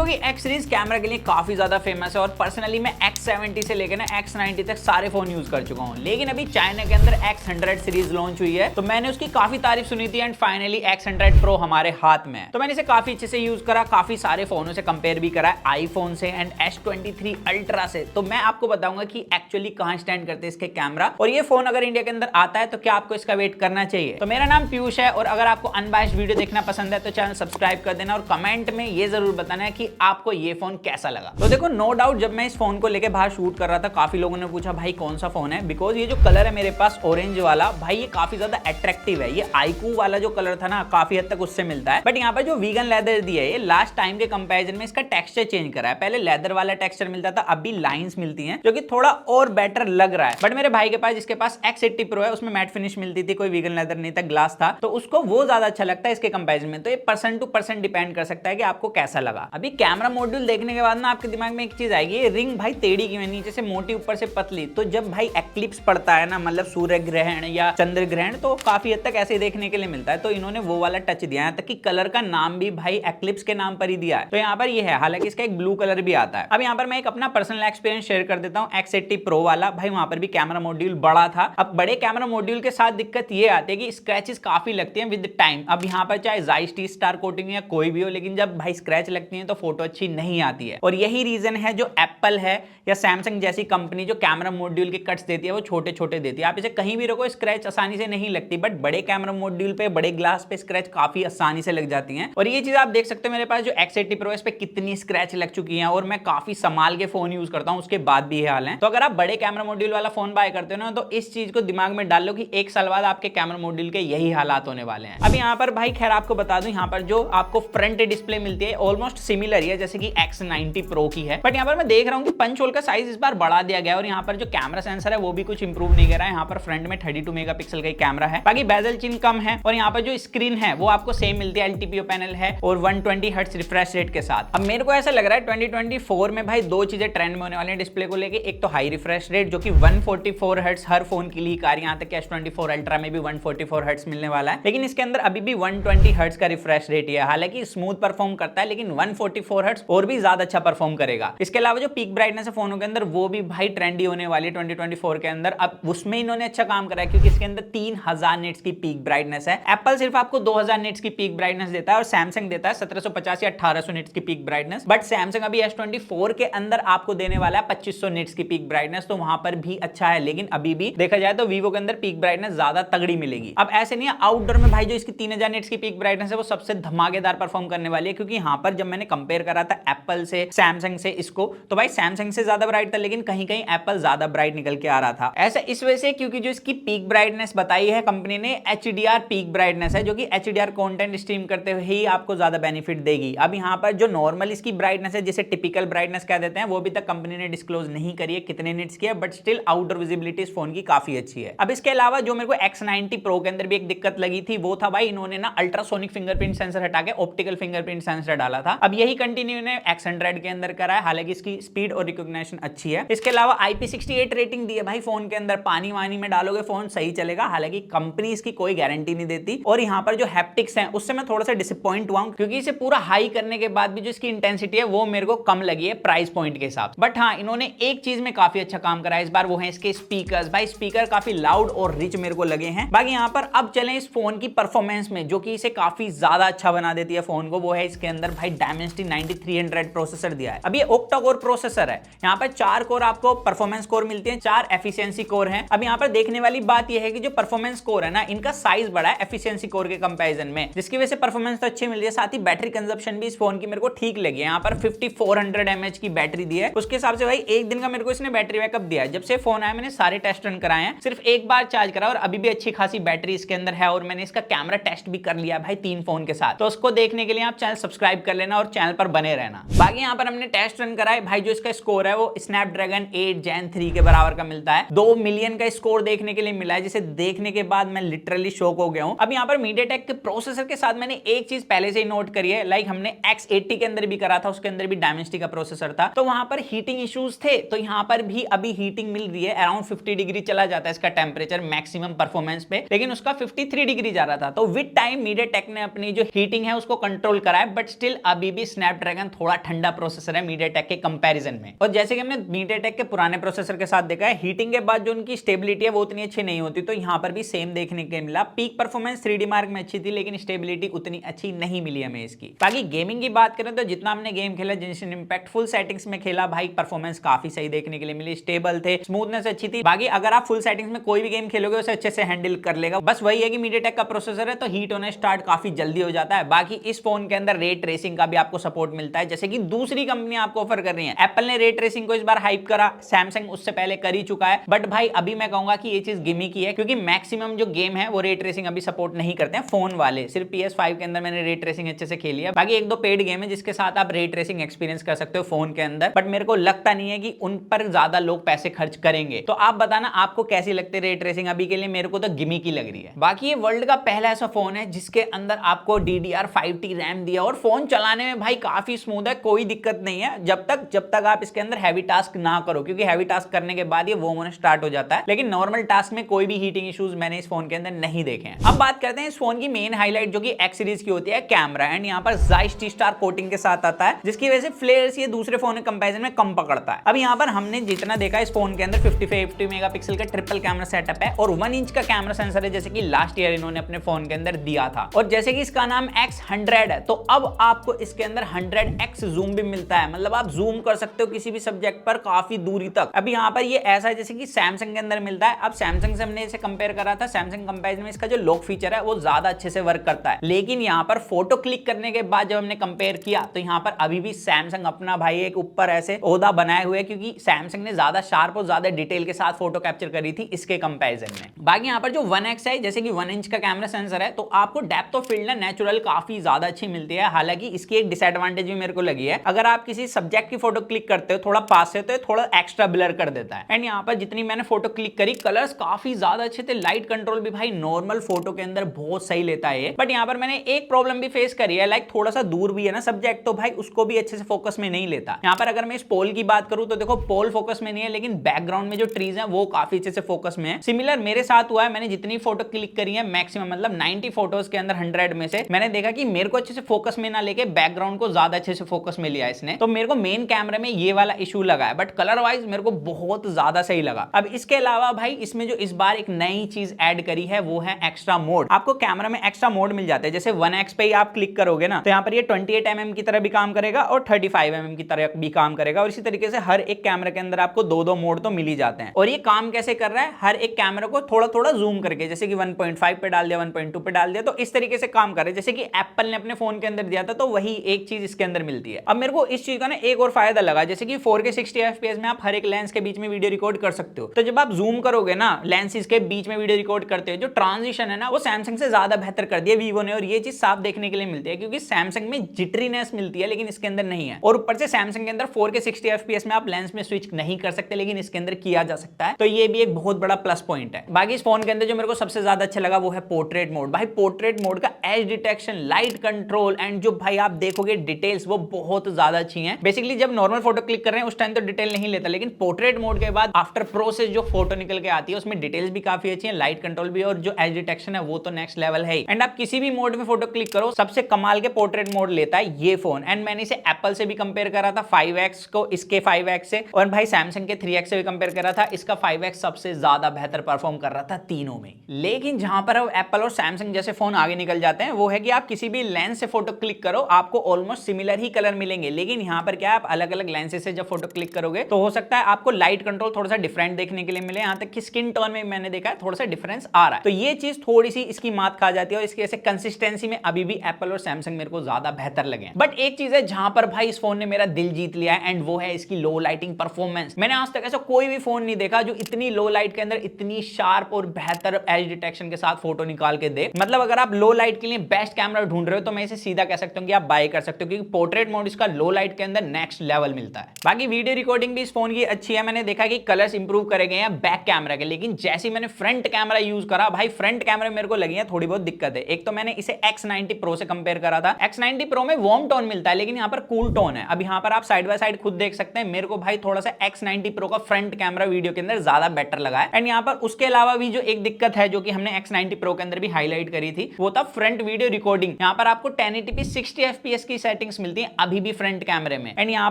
देखो कि X series camera के लिए काफी ज्यादा फेमस है और पर्सनली मैं X70 से लेकर ना X90 तक सारे फोन यूज कर चुका हूँ, लेकिन अभी चाइना के अंदर X100 सीरीज लॉन्च हुई है तो मैंने उसकी काफी तारीफ सुनी थी एंड फाइनली X100 Pro हमारे हाथ में है। तो मैंने इसे काफी अच्छे से यूज करा, काफी सारे फोनों से कंपेयर भी करा, आईफोन से एंड S23 अल्ट्रा से। तो मैं आपको बताऊंगा कि एक्चुअली कहां स्टैंड करते हैं इसके कैमरा और ये फोन अगर इंडिया के अंदर आता है तो क्या आपको इसका वेट करना चाहिए। तो मेरा नाम पीयूष है और अगर आपको अनबायस्ड वीडियो देखना पसंद है तो चैनल सब्सक्राइब कर देना और कमेंट में ये जरूर बताना है कि आपको ये फोन कैसा लगा। तो देखो नो डाउट जब मैं इस फोन को लेके बाहर शूट कर रहा था काफी लोगों ने पूछा भाई कौन सा फोन है, बिकॉज ये जो कलर है मेरे पास ऑरेंज वाला भाई ये काफी ज्यादा अट्रैक्टिव है। ये आईकू वाला जो कलर था ना काफी हद तक उससे मिलता है, बट यहाँ पर जो वीगन लेदर दिया है ये लास्ट टाइम के कंपैरिजन में इसका टेक्सचर चेंज करा है। पहले लेदर वाला टेक्सचर मिलता था, अभी लाइंस मिलती हैं जो कि थोड़ा और बेटर लग रहा है। बट मेरे भाई के पास जिसके पास X80 Pro है उसमें मैट फिनिश मिलती थी, कोई वीगन लेदर नहीं था, ग्लास था, तो उसको वो ज्यादा अच्छा लगता है इसके कंपैरिजन में। तो ये पर्सन टू पर्सन डिपेंड कर सकता है कि आपको कैसा लगा। अभी कैमरा मॉड्यूल देखने के बाद ना आपके दिमाग में एक चीज आएगी, ये रिंग भाई टेढ़ी क्यों है, नीचे से मोटी ऊपर से पतली। तो जब भाई एक्लिप्स पड़ता है ना, मतलब सूर्य ग्रहण या चंद्र ग्रहण, तो काफी हद तक ऐसे देखने के लिए मिलता है। तो इन्होंने वो वाला टच दिया है, तक कि कलर का नाम भी भाई एक्लिप्स के नाम पर ही दिया है। तो यहाँ पर ये है, हालांकि इसका एक ब्लू कलर भी आता है। अब यहाँ पर मैं एक अपना पर्सनल एक्सपीरियंस शेयर कर देता हूँ। X80 Pro वाला भाई वहां पर भी कैमरा मॉड्यूल बड़ा था। अब बड़े कैमरा मॉड्यूल के साथ दिक्कत ये आती है कि स्क्रैचेस काफी लगती हैं विद टाइम। अब यहाँ पर चाहे Zeiss T-Star कोटिंग या कोई भी हो, लेकिन जब भाई स्क्रैच लगती है तो फोटो अच्छी नहीं आती है। और यही रीजन है जो एप्पल है या सैमसंग जैसी कंपनी जो कैमरा मॉड्यूल के कट्स देती है वो छोटे छोटे देती है। आप इसे कहीं भी रखो स्क्रैच आसानी से नहीं लगती, बट बड़े कैमरा मॉड्यूल पे बड़े ग्लास पे स्क्रैच काफी आसानी से लग जाती हैं। और ये चीज आप देख सकते हो मेरे पास जो X80 Pro है इस पे कितनी स्क्रैच लग चुकी है और मैं काफी संभाल के फोन यूज करता हूं, उसके बाद भी ये हाल है। तो अगर आप बड़े कैमरा मॉड्यूल वाला फोन बाय करते हो ना तो इस चीज को दिमाग में डाल लो कि एक साल बाद आपके कैमरा मॉड्यूल के यही हालात होने वाले हैं। अब यहाँ पर भाई खैर आपको बता दूं, यहाँ पर जो आपको फ्रंट डिस्प्ले मिलती है ऑलमोस्ट सिमिलर ही है जैसे कि X90 Pro की है, बट यहाँ पर मैं देख रहा हूँ कि पंच होल का साइज इस बार बढ़ा दिया गया और यहाँ पर जो कैमरा सेंसर है वो भी कुछ इंप्रूव नहीं कर रहा है। यहाँ पर फ्रंट में 32 मेगापिक्सल का कैमरा है, बाकी बेजल चिन कम है और यहाँ पर जो स्क्रीन है वो आपको सेम मिलती है, LTPO पैनल है और 120 हर्ट्ज रिफ्रेश रेट के साथ। अब मेरे को ऐसा लग रहा है 2024 में भाई दो चीजें ट्रेंड में होने वाली हैं डिस्प्ले को लेके। एक तो हाई रिफ्रेश रेट जो कि 144 हर्ट्ज हर फोन के लिए कार, यहाँ तक कि S24 अल्ट्रा में भी 144 हर्ट्ज मिलने वाला है, लेकिन इसके अंदर अभी भी 120 हर्ट्ज का रिफ्रेश रेट है। हालांकि स्मूथ परफॉर्म करता है लेकिन 144 हर्ट्ज और भी ज्यादा अच्छा परफॉर्म करेगा। इसके अलावा जो पीक ब्राइटनेस है फोनों के अंदर वो भी भाई ट्रेंडी होने वाली है 2024 के अंदर। अब उसमें इन्होंने अच्छा काम करा है क्योंकि इसके अंदर 3000 निट्स की पीक ब्राइटनेस है। एप्पल सिर्फ आपको 2000 निट्स की पीक ब्राइटनेस देता है और सैमसंग देता है 1750 या 1800 निट्स की पीक ब्राइटनेस। बट सैमसंग अभी S24 के अंदर आपको देने वाला है 2500 निट्स की पीक ब्राइटनेस, तो वहां पर भी अच्छा है। लेकिन अभी भी देखा जाए तो वीवो के अंदर पीक ब्राइटनेस ज्यादा तगड़ी मिलेगी। अब ऐसे नहीं है, आउटडोर में भाई जो इसकी 3000 निट्स की पीक ब्राइटनेस है वो सबसे धमाकेदार परफॉर्म करने वाली है, क्योंकि यहाँ पर जब मैंने कंपेयर करा था एप्पल से सैमसंग से इसको, तो भाई सैमसंग से ज्यादा ब्राइट था लेकिन कहीं कहीं एप्पल ज्यादा ब्राइट निकल के आ रहा था। ऐसा इस वजह से क्योंकि जो इसकी पीक ब्राइटनेस बताई है कंपनी ने HDR पीक ब्राइटनेस है, जो कि HDR कंटेंट स्ट्रीम करते हुए ही आपको ज्यादा बेनिफिट देगी। अब यहाँ पर जो नॉर्मल इसकी ब्राइटनेस है जिसे टिपिकल ब्राइटनेस कह देते हैं वो अभी तक कंपनी ने डिस्क्लोज नहीं करी है कितने निट्स की है, बट स्टिल आउटडोर विजिबिलिटी इस फोन की काफी अच्छी है। अब इसके अलावा जो मेरे को X90 Pro के अंदर भी एक दिक्कत लगी थी वो था भाई इन्होंने ना अल्ट्रासोनिक फिंगरप्रिंट सेंसर हटा के ऑप्टिकल फिंगरप्रिंट सेंसर डाला था। अब यही कंटिन्यू ने X100 के अंदर करा है, हालांकि इसकी स्पीड और रिकॉग्निशन अच्छी है। इसके अलावा IP68 रेटिंग दी है भाई फोन के अंदर, पानी वानी में डालोगे फोन सही चलेगा, हालांकि कंपनी इसकी कोई गारंटी नहीं देती। और यहाँ पर जो हैप्टिक्स हैं उससे मैं थोड़ा सा डिसअपॉइंट हुआ क्योंकि इसे पूरा हाई करने के बाद भी जो इसकी इंटेंसिटी है वो मेरे को कम लगी है प्राइस पॉइंट के हिसाब। बट हाँ इन्होंने एक चीज में काफी अच्छा काम करा है इस बार, वो है इसके स्पीकर्स। भाई स्पीकर काफी लाउड और रिच मेरे को लगे हैं। बाकी यहाँ पर अब चलें इस फोन की परफॉर्मेंस में जो कि इसे काफी ज्यादा अच्छा बना देती है फोन को, वो है इसके अंदर भाई Dimensity 9300 प्रोसेसर दिया है। अब ये ऑक्टा कोर प्रोसेसर है, यहाँ पर 4 कोर आपको परफॉर्मेंस कोर मिलते हैं, 4 एफिशिएंसी कोर हैं। अब यहाँ पर देखने वाली बात यह है कि जो परफॉर्मेंस कोर है ना इनका साइज बड़ा है एफिशिएंसी कोर के कंपैरिजन में, जिसकी वजह से परफॉर्मेंस तो अच्छी मिल रही है, साथ ही बैटरी कंजप्शन भी इस फोन की मेरे को ठीक लगी है। यहाँ पर 5400 mAh की बैटरी दी है, उसके हिसाब से भाई एक दिन का मेरे को इसने बैटरी बैकअप दिया है। जब से फोन आया मैंने सारे टेस्ट रन कराए हैं, सिर्फ एक बार चार्ज करा और अभी भी अच्छी खासी बैटरी इसके अंदर है। और मैंने इसका कैमरा टेस्ट भी कर लिया भाई 3 फोन के साथ, तो उसको देखने के लिए आप चैनल सब्सक्राइब कर लेना और चैनल पर बने रहना। बाकी यहाँ पर हमने टेस्ट रन कराए भाई, जो इसका स्कोर है वो स्नैपड्रैगन 8 Gen 3 के बराबर का मिलता है। 2 मिलियन का स्कोर देखने के लिए मिला है, जिसे देखने के बाद मैं लिटरली शॉक हो गया हूं। अब यहाँ पर मीडियाटेक के प्रोसेसर के साथ मैंने एक चीज पहले से ही नोट करी है, लाइक हमने X80 के अंदर भी करा था, उसके अंदर भी Dimensity का प्रोसेसर था, तो वहां पर हीटिंग इश्यूज थे, तो यहाँ पर भी अभी हीटिंग मिल रही है। अराउंड 50 डिग्री चला जाता है इसका टेम्परेचर मैक्सिमम परफॉर्मेंस पे, लेकिन उसका 53 डिग्री जा रहा था। तो विद टाइम मीडियाटेक ने अपनी जो हीटिंग है उसको कंट्रोल करा है, बट स्टिल अभी भी स्नैपड्रैगन स्नैपड्रैगन थोड़ा ठंडा प्रोसेसर है MediaTek के कंपैरिजन में। और जैसे कि हमने MediaTek के पुराने प्रोसेसर के साथ देखा है, हीटिंग के बाद जो उनकी स्टेबिलिटी है वो उतनी अच्छी नहीं होती, तो यहाँ पर भी सेम देखने को मिला। पीक परफॉर्मेंस 3D मार्क में अच्छी थी, लेकिन स्टेबिलिटी उतनी अच्छी नहीं मिली हमें इसकी। बाकी गेमिंग की बात करें तो जितना हमने गेम खेला, जिन इंपैक्ट फुल सेटिंग्स में खेला भाई, परफॉर्मेंस काफी सही देखने के लिए मिली, स्टेबल थे, स्मूथनेस अच्छी थी। बाकी अगर आप फुल सेटिंग्स में कोई भी गेम खेलोगे उसे अच्छे से हैंडल कर लेगा। बस वही है कि MediaTek का प्रोसेसर है तो हीट होने स्टार्ट काफी जल्दी हो जाता है। बाकी इस फोन के अंदर रे ट्रेसिंग का भी आपको सपोर्ट मिलता है, जैसे कि दूसरी कंपनी आपको ऑफर कर रही है। एप्पल ने रे ट्रेसिंग को इस बार हाइप करा, सैमसंग उससे पहले कर ही चुका है, बट भाई अभी मैं कहूंगा कि ये चीज गिमिक ही है, क्योंकि मैक्सिमम जो गेम है वो रे ट्रेसिंग अभी सपोर्ट नहीं करते हैं फोन वाले। सिर्फ PS5 के अंदर मैंने रे ट्रेसिंग अच्छे से खेली है। बाकी एक दो पेड गेम है जिसके साथ आप रे ट्रेसिंग एक्सपीरियंस कर सकते हो फोन के अंदर, बट मेरे को लगता नहीं है कि उन पर ज्यादा लोग पैसे खर्च करेंगे। तो आप बताना आपको कैसी लगती है रे ट्रेसिंग? अभी के लिए मेरे को तो गिमिक ही लग रही है। बाकी ये वर्ल्ड का पहला ऐसा फोन है जिसके अंदर आपको DDR5T रैम दिया और फोन चलाने में भाई काफी स्मूथ है, कोई दिक्कत नहीं है जब तक आप इसके अंदर हैवी टास्क ना करो, क्योंकि हैवी टास्क करने के बाद ये वो होना स्टार्ट हो जाता है। लेकिन नॉर्मल टास्क में कोई भी हीटिंग इश्यूज मैंने इस फोन के अंदर नहीं देखे हैं। अब बात करते हैं इस फोन की मेन हाईलाइट जो कि X सीरीज की होती है, कैमरा। एंड यहाँ पर Zeiss T-Star कोटिंग के साथ आता है, जिसकी वजह से फ्लेयर्स ये दूसरे फोन के कंपैरिजन में कम पकड़ता है। अब यहाँ पर हमने जितना देखा इस फोन के अंदर 50 मेगापिक्सल का ट्रिपल कैमरा सेटअप है और 1 इंच का कैमरा सेंसर है, जैसे कि लास्ट ईयर इन्होंने अपने फोन के अंदर दिया था। और जैसे कि इसका नाम X100 है, तो अब आपको इसके अंदर 100x जूम भी मिलता है, मतलब आप जूम कर सकते हो किसी भी सब्जेक्ट पर काफी दूरी तक। अब यहाँ पर ये ऐसा है जैसे कि सैमसंग के अंदर मिलता है। अब सैमसंग से हमने इसे कंपेयर करा था, सैमसंग कंपैरिजन में इसका जो लॉक फीचर है वो ज्यादा अच्छे से वर्क करता है। लेकिन यहाँ पर फोटो क्लिक करने के बाद जब हमने कंपेयर किया तो यहाँ पर अभी भी सैमसंग अपना भाई एक ऊपर ऐसे ओहदा बनाए हुए, क्योंकि सैमसंग ने ज्यादा शार्प और ज्यादा डिटेल के साथ फोटो कैप्चर करी थी इसके कंपैरिजन में। बाकी यहाँ पर जो 1x है, जैसे कि 1 इंच का कैमरा सेंसर है, तो आपको डेप्थ ऑफ फील्ड नेचुरल काफी ज्यादा अच्छी मिलती है। हालांकि इसकी एक डिसएडवांटेज भी मेरे को लगी है, अगर आप किसी सब्जेक्ट की फोटो क्लिक करते हो थोड़ा पास से तो थोड़ा एक्स्ट्रा ब्लर कर देता है। एंड यहाँ पर जितनी मैंने फोटो क्लिक करी, कलर्स काफी ज्यादा अच्छे थे, लाइट कंट्रोल भी भाई नॉर्मल फोटो के अंदर बहुत सही लेता है। बट यहाँ पर मैंने एक प्रॉब्लम भी फेस करी है, लाइक थोड़ा सा दूर भी है ना सब्जेक्ट, तो भाई उसको भी अच्छे से फोकस में नहीं लेता। यहाँ पर अगर मैं इस पोल की बात करूं तो देखो पोल फोकस में नहीं है, लेकिन बैकग्राउंड में जो ट्रीज हैं वो काफी अच्छे से फोकस में है। सिमिलर मेरे साथ हुआ है, मैंने जितनी फोटो क्लिक करी है मैक्सिमम मतलब 90 फोटोज के अंदर 100 में से मैंने देखा कि मेरे को अच्छे से फोकस में ना लेके बैकग्राउंड को ज्यादा अच्छे से फोकस में लिया इसने, तो मेरे को मेन कैमरे में ये वाला इशू लगा है। बट कलर वाइज मेरे को बहुत ज्यादा सही लगा। अब इसके अलावा भाई इसमें जो इस बार एक नई चीज ऐड करी है वो है एक्स्ट्रा मोड। आपको कैमरा में एक्स्ट्रा मोड मिल जाते हैं, जैसे 1x पे ही आप क्लिक करोगे ना तो यहाँ पर ये 28 mm की तरह भी काम करेगा और 35 mm की तरह भी काम करेगा। और इसी तरीके से हर एक कैमरे के अंदर आपको दो मोड तो मिल ही जाते हैं। और ये काम कैसे कर रहा है, हर एक कैमरा को थोड़ा थोड़ा जूम करके, जैसे कि 1.5 पे डाल दिया, 1.2 पे डाल दिया, तो इस तरीके से काम कर रहे हैं जैसे कि एप्पल ने अपने फोन के अंदर दिया था। तो वही एक चीज इसके अंदर मिलती है। अब मेरे को इस चीज का ना एक और फायदा लगा, जैसे कि 4K 60 FPS में आप हर एक लेंस के बीच में वीडियो रिकॉर्ड कर सकते हो। तो जब आप जूम करोगे ना लेंसेज के बीच में वीडियो रिकॉर्ड करते हो, जो ट्रांजिशन है ना वो सैमसंग से ज्यादा बेहतर कर दिया वीवो ने। और ये चीज साफ देखने के लिए मिलती है, क्योंकि सैमसंग में जिटरीनेस मिलती है लेकिन इसके अंदर नहीं है। और ऊपर से सैमसंग के अंदर 4K 60 FPS में आप लेंस में स्विच नहीं कर सकते, लेकिन इसके अंदर किया जा सकता है। तो ये भी एक बहुत बड़ा प्लस पॉइंट है। बाकी इस फोन के अंदर जो मेरे को सबसे ज्यादा अच्छा लगा वो है पोर्ट्रेट मोड। भाई पोर्ट्रेट मोड का as detection, light control and जो भाई आप देखोगे डिटेल्स वो बहुत ज्यादा अच्छी हैं। बेसिकली जब नॉर्मल फोटो क्लिक कर रहे हैं उस टाइम तो डिटेल नहीं लेता, लेकिन पोर्ट्रेट मोड के बाद आफ्टर प्रोसेस जो फोटो निकल के आती है उसमें डिटेल्स भी काफी अच्छी है, लाइट कंट्रोल भी, और जो एज डिटेक्शन है वो तो नेक्स्ट लेवल है। एंड आप किसी भी मोड में फोटो क्लिक करो सबसे कमाल के पोर्ट्रेट मोड लेता है ये फोन। एंड मैंने इसे एप्पल से भी कंपेयर करा था 5x को इसके 5x से, और भाई सैमसंग के 3x से भी कंपेयर करा था, इसका 5x सबसे ज्यादा बेहतर परफॉर्म कर रहा था तीनों में। लेकिन जहां पर अब एप्पल और सैमसंग जैसे फोन आगे निकल जाते हैं वो है कि आप किसी भी लेंस से फोटो क्लिक करो आपको ऑलमोस्ट सिमिलर ही कलर मिलेंगे। लेकिन यहां पर क्या आप अलग अलग लेंसेज से जब फोटो क्लिक करोगे तो हो सकता है आपको लाइट कंट्रोल थोड़ा सा डिफरेंट देखने के लिए मिले, यहां तक कि स्किन टोन में मैंने देखा है थोड़ा सा डिफरेंस आ रहा है। तो ये चीज थोड़ी सी इसकी मात खा जाती है, और इसकी ऐसे कंसिस्टेंसी में अभी भी एप्पल और सैमसंग मेरे को ज्यादा बेहतर लगे। बट एक चीज है जहां पर भाई इस फोन ने मेरा दिल जीत लिया है, एंड वो है इसकी लो लाइटिंग परफॉर्मेंस। मैंने आज तक ऐसा कोई भी फोन नहीं देखा जो इतनी लो लाइट के अंदर इतनी शार्प और बेहतर एज डिटेक्शन के साथ फोटो निकाल के दे। मतलब अगर आप लो लाइट के लिए बेस्ट कैमरा ढूंढ रहे हो तो मैं इसे सीधा कह सकता हूं कि आप बाय कर सकते हो, क्योंकि पोर्ट्रेट मोड इसका लो लाइट के अंदर नेक्स्ट लेवल मिलता है। बाकी वीडियो रिकॉर्डिंग भी इस फोन की अच्छी है। मैंने देखा कि कलर्स इंप्रूव करे गए हैं बैक कैमरा के, लेकिन जैसे मैंने फ्रंट कैमरा यूज करा भाई फ्रंट कैमरा मेरे को लगी है थोड़ी बहुत दिक्कत है। एक तो मैंने इसे X90 Pro से कंपेयर करा था, X90 Pro में वार्म टोन मिलता है लेकिन यहाँ पर कूल टोन है। अब यहाँ पर आप साइड बाय साइड खुद देख सकते हैं, मेरे को भाई थोड़ा सा X90 Pro का फ्रंट कैमरा वीडियो के अंदर ज्यादा बेटर लगा है। एंड यहाँ पर उसके अलावा भी जो एक दिक्कत है जो कि हमने X90 Pro के अंदर भी हाईलाइट करी थी वो था फ्रंट वीडियो रिकॉर्डिंग। यहाँ पर आपको 1080p 60 FPS की सेटिंग सेटिंग्स मिलती हैं अभी भी फ्रंट कैमरे में। एंड यहाँ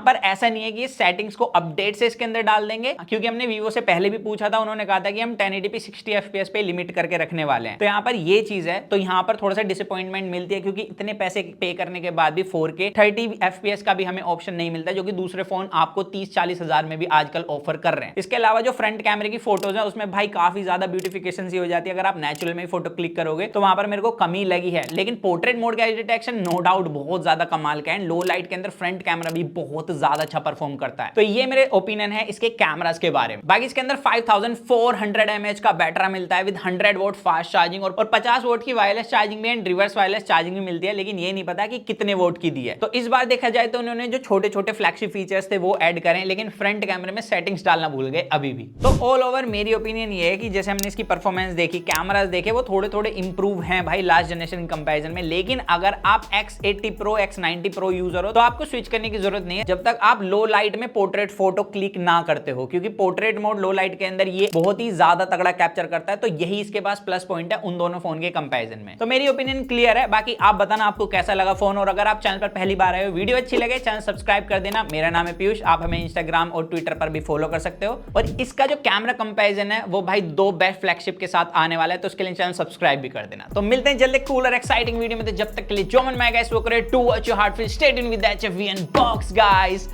पर ऐसा नहीं है कि ये सेटिंग्स को अपडेट से इसके अंदर डाल देंगे, क्योंकि हमने वीवो से पहले भी पूछा था, उन्होंने कहा था कि हम 1080p 60 fps पे लिमिट करके रखने वाले हैं। तो यहाँ पर ये चीज है, तो यहाँ पर थोड़ा सा डिसअपॉइंटमेंट मिलती है, क्योंकि इतने पैसे पे करने के बाद भी 4K 30 fps का भी हमें ऑप्शन नहीं मिलता, जो कि दूसरे फोन आपको 30-40 हजार में भी आजकल ऑफर कर रहे हैं। इसके अलावा जो फ्रंट कैमरे की फोटोज है उसमें भाई काफी ज्यादा ब्यूटिफिकेशन सी हो जाती है। अगर आप नेचुरल में फोटो क्लिक करोगे तो वहां पर मेरे को कमी लगी है, लेकिन पोर्ट्रेट मोड का डिटेक्शन नो डाउट बहुत ज्यादा कमाल का है। लो लाइट के अंदर फ्रंट कैमरा भी बहुत ज्यादा अच्छा परफॉर्म करता है। तो ये मेरे ओपिनियन है इसके कैमरास के बारे में। बाकी इसके अंदर 5400 mAh का बैटरी मिलता है विद 100 वोट फास्ट चार्जिंग और 50 वोट की वायरलेस चार्जिंग भी एंड रिवर्स वायरलेस चार्जिंग भी मिलती है, लेकिन ये नहीं पता कि कितने वोट की दी है। तो इस बार देखा जाए तो उन्होंने जो छोटे छोटे फ्लैगशिप फीचर्स थे वो ऐड करें, लेकिन फ्रंट कैमरे में सेटिंग्स डालना भूल गए अभी भी। तो ऑल ओवर मेरी ओपिनियन ये है कि जैसे हमने इसकी परफॉर्मेंस देखी, कैमरास देखे, वो थोड़े थोड़े इंप्रूव हैं भाई लास्ट जनरेशन कंपैरिजन में। लेकिन अगर आप X80 Pro X90 Pro user हो तो आपको स्विच करने की जरूरत नहीं है जब तक आप लो लाइट में पोर्ट्रेट फोटो क्लिक ना करते हो, क्योंकि पोर्ट्रेट मोड लो लाइट के अंदर ये बहुत ही ज्यादा तगड़ा कैप्चर करता है। तो यही इसके पास प्लस पॉइंट है उन दोनों फोन के कंपैरिजन में। तो मेरी ओपिनियन क्लियर है। बाकी आप बताना आपको कैसा लगा फोन, और अगर आप चैनल पर पहली बार आए हो, वीडियो अच्छी लगे, चैनल सब्सक्राइब कर देना। मेरा नाम है पीयूष, आप हमें इंस्टाग्राम और ट्विटर पर भी फॉलो कर सकते हो। और इसका जो कैमरा कंपैरिजन है वो भाई 2 बेस्ट फ्लैगशिप के साथ आने वाला है, तो उसके लिए चैनल सब्सक्राइब भी कर देना। तो मिलते हैं जल्दी कूल और एक्साइटिंग वीडियो में। तो जब तक के लिए जो मन में आएगा वो करे, to watch your heart feel, stay tuned with HFV and Box guys।